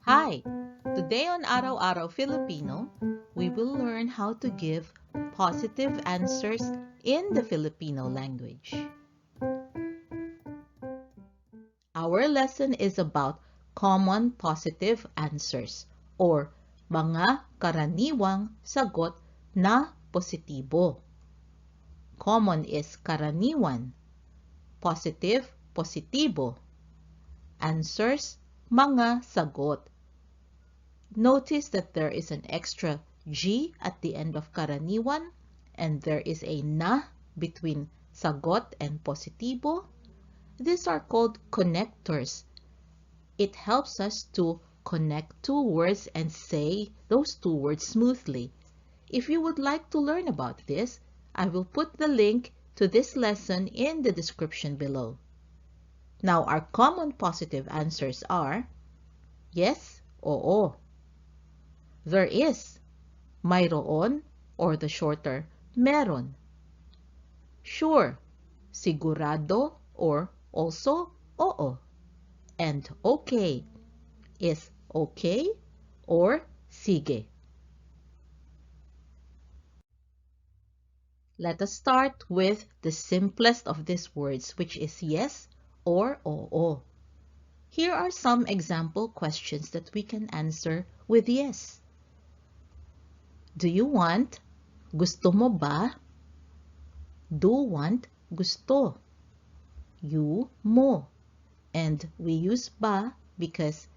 Hi! Today on Araw-Araw Filipino, we will learn how to give positive answers in the Filipino language. Our lesson is about common positive answers or mga karaniwang sagot na positibo. Common is karaniwan, positive, positibo. Answers, mga sagot. Notice that there is an extra G at the end of karaniwan and there is a na between sagot and positibo. These are called connectors. It helps us to connect two words and say those two words smoothly. If you would like to learn about this, I will put the link to this lesson in the description below. Now, our common positive answers are yes, oo. There is, mayroon, or the shorter, meron. Sure, sigurado, or also, oo. And okay is okay or sige. Let us start with the simplest of these words, which is yes or oo. Here are some example questions that we can answer with yes. Do you want? Gusto mo ba? Do want, gusto. You, mo. And we use ba because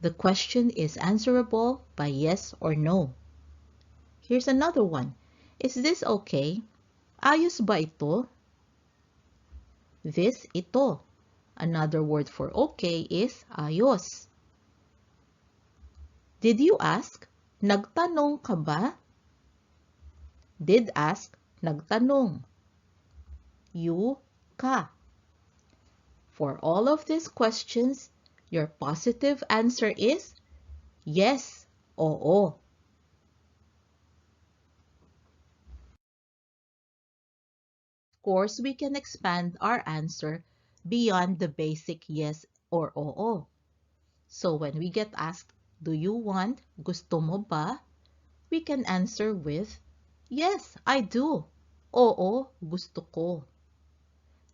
the question is answerable by yes or no. Here's another one. Is this okay? Ayos ba ito? This, ito. Another word for okay is ayos. Did you ask? Nagtanong ka ba? Did ask, nagtanong. You, ka. For all of these questions, your positive answer is yes, oo. Of course, we can expand our answer beyond the basic yes or oo. So when we get asked, do you want? Gusto mo ba? We can answer with, yes, I do. Oo, gusto ko.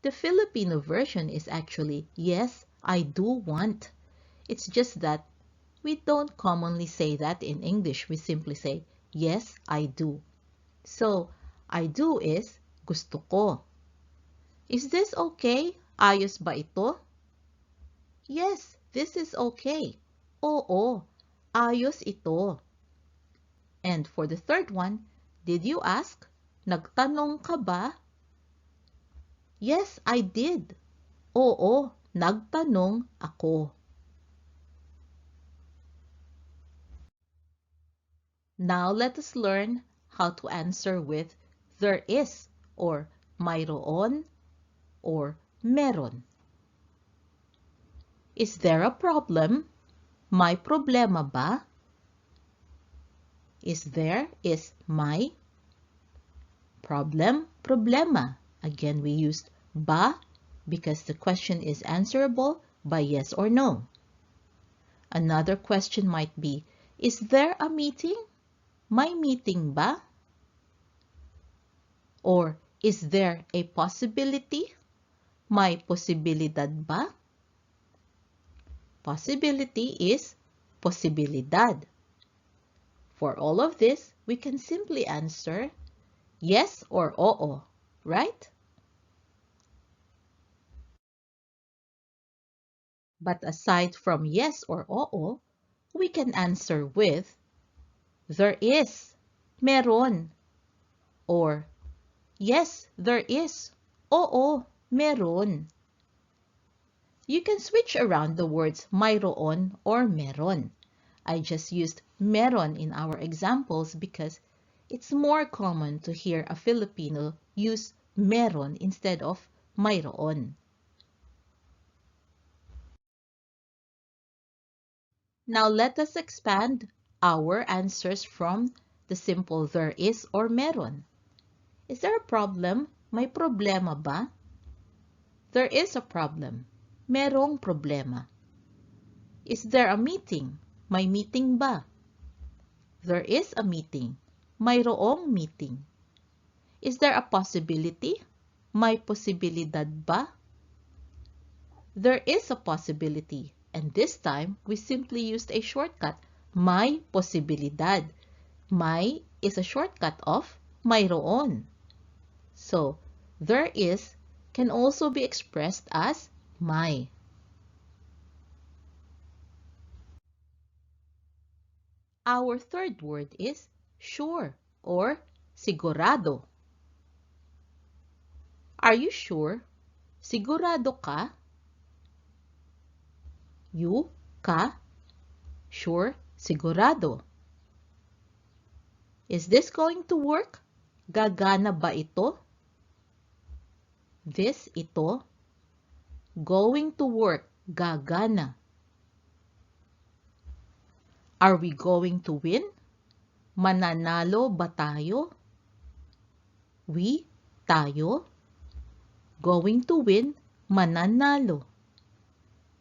The Filipino version is actually, yes, I do want. It's just that we don't commonly say that in English. We simply say, yes, I do. So, I do is, gusto ko. Is this okay? Ayos ba ito? Yes, this is okay. Oo, ayos ito. And for the third one, did you ask? Nagtanong ka ba? Yes, I did. Oo, nagtanong ako. Now let us learn how to answer with there is or mayroon or meron. Is there a problem? May problema ba? Is there is may. Problem, problema. Again, we used ba because the question is answerable by yes or no. Another question might be, is there a meeting? May meeting ba? Or is there a possibility? May posibilidad ba? Possibility is posibilidad. For all of this, we can simply answer yes or oo, right? But aside from yes or oo, we can answer with there is, meron, or yes, there is, oo, meron. You can switch around the words mayroon or meron. I just used meron in our examples because it's more common to hear a Filipino use meron instead of mayroon. Now let us expand our answers from the simple there is or meron. Is there a problem? May problema ba? There is a problem. Merong problema. Is there a meeting? May meeting ba? There is a meeting. Mayroong meeting. Is there a possibility? May posibilidad ba? There is a possibility. And this time, we simply used a shortcut. May posibilidad. May is a shortcut of mayroon. So, there is can also be expressed as may. Our third word is sure or sigurado. Are you sure? Sigurado ka? You, ka, sure, sigurado. Is this going to work? Gagana ba ito? This, ito. Going to work, gagana. Are we going to win? Mananalo ba tayo? We, tayo. Going to win, mananalo.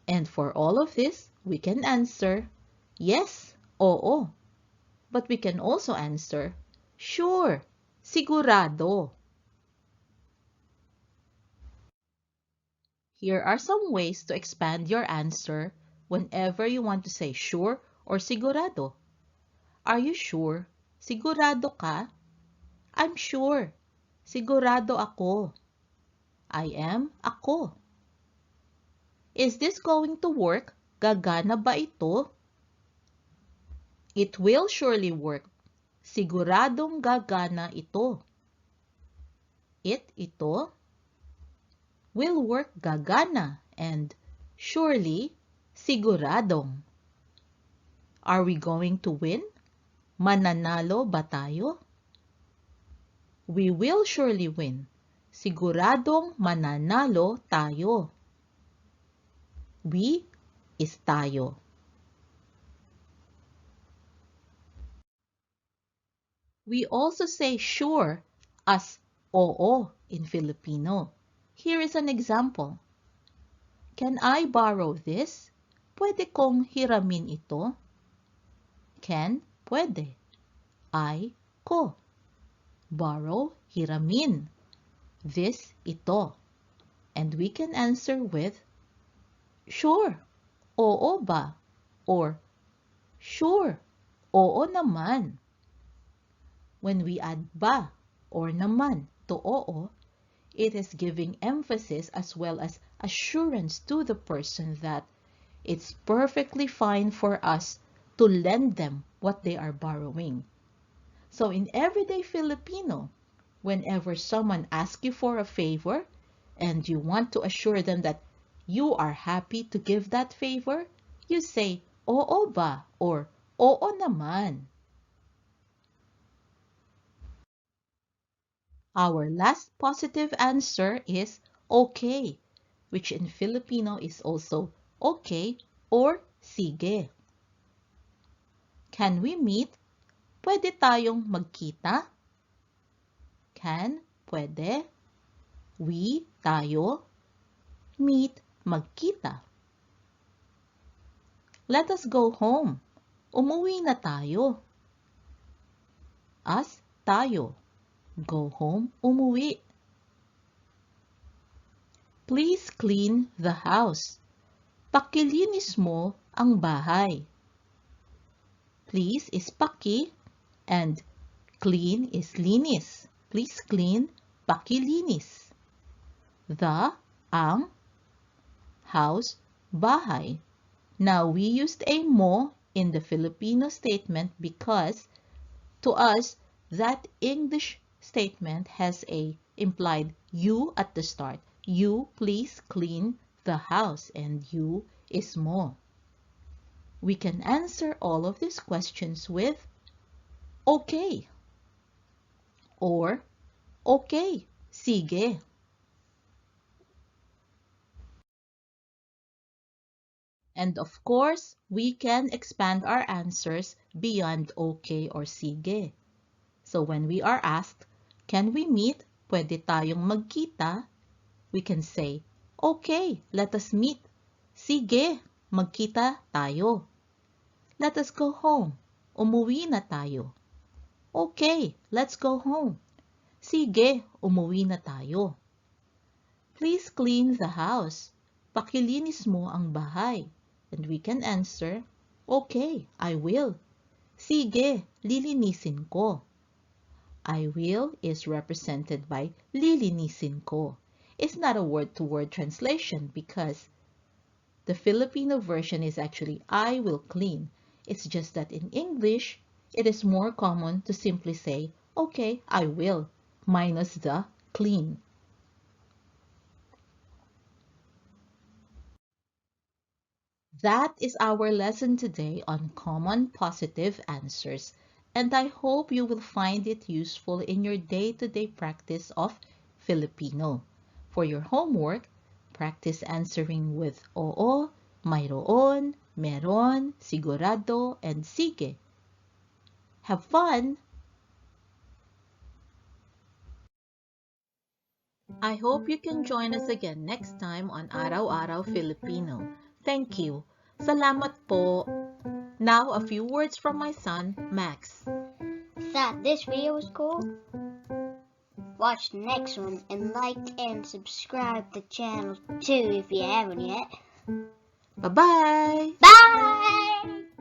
And for all of this, we can answer yes, oo. But we can also answer sure, sigurado. Here are some ways to expand your answer whenever you want to say sure or sigurado. Are you sure? Sigurado ka? I'm sure. Sigurado ako. I am ako. Is this going to work? Gagana ba ito? It will surely work. Siguradong gagana ito. Ito, will work gagana and surely siguradong. Are we going to win? Mananalo ba tayo? We will surely win. Siguradong mananalo tayo. We is tayo. We also say sure as oo in Filipino. Here is an example. Can I borrow this? Pwede kong hiramin ito? Can, pwede. I, ko. Borrow, hiramin. This, ito. And we can answer with sure, oo ba? Or sure, oo naman. When we add ba or naman to oo, it is giving emphasis as well as assurance to the person that it's perfectly fine for us to lend them what they are borrowing. So in everyday Filipino, whenever someone asks you for a favor and you want to assure them that you are happy to give that favor, you say, oo ba? Or oo naman. Our last positive answer is okay, which in Filipino is also okay or sige. Can we meet? Pwede tayong magkita? Can, pwede. We, tayo. Meet, magkita. Let us go home. Umuwi na tayo. Us, tayo. Go home, umuwi. Please clean the house. Pakilinis mo ang bahay. Please is paki and clean is linis. Please clean, pakilinis. The, ang, house, bahay. Now we used a mo in the Filipino statement because to us that English statement has a implied you at the start. You please clean the house and you is mo. We can answer all of these questions with okay or okay, sige. And of course, we can expand our answers beyond okay or sige. So when we are asked, can we meet? Pwede tayong magkita? We can say, okay, let us meet. Sige, magkita tayo. Let us go home. Umuwi na tayo. Okay, let's go home. Sige, umuwi na tayo. Please clean the house. Pakilinis mo ang bahay. And we can answer, okay, I will. Sige, lilinisin ko. I will is represented by lilinisin ko. It's not a word-to-word translation because the Filipino version is actually I will clean. It's just that in English, it is more common to simply say, okay, I will, minus the clean. That is our lesson today on common positive answers, and I hope you will find it useful in your day-to-day practice of Filipino. For your homework, practice answering with oo, mayroon, meron, sigurado, and sige. Have fun! I hope you can join us again next time on Araw-Araw Filipino. Thank you. Salamat po. Now, a few words from my son, Max. Thought this video was cool? Watch the next one and like and subscribe to the channel too if you haven't yet. Bye-bye! Bye!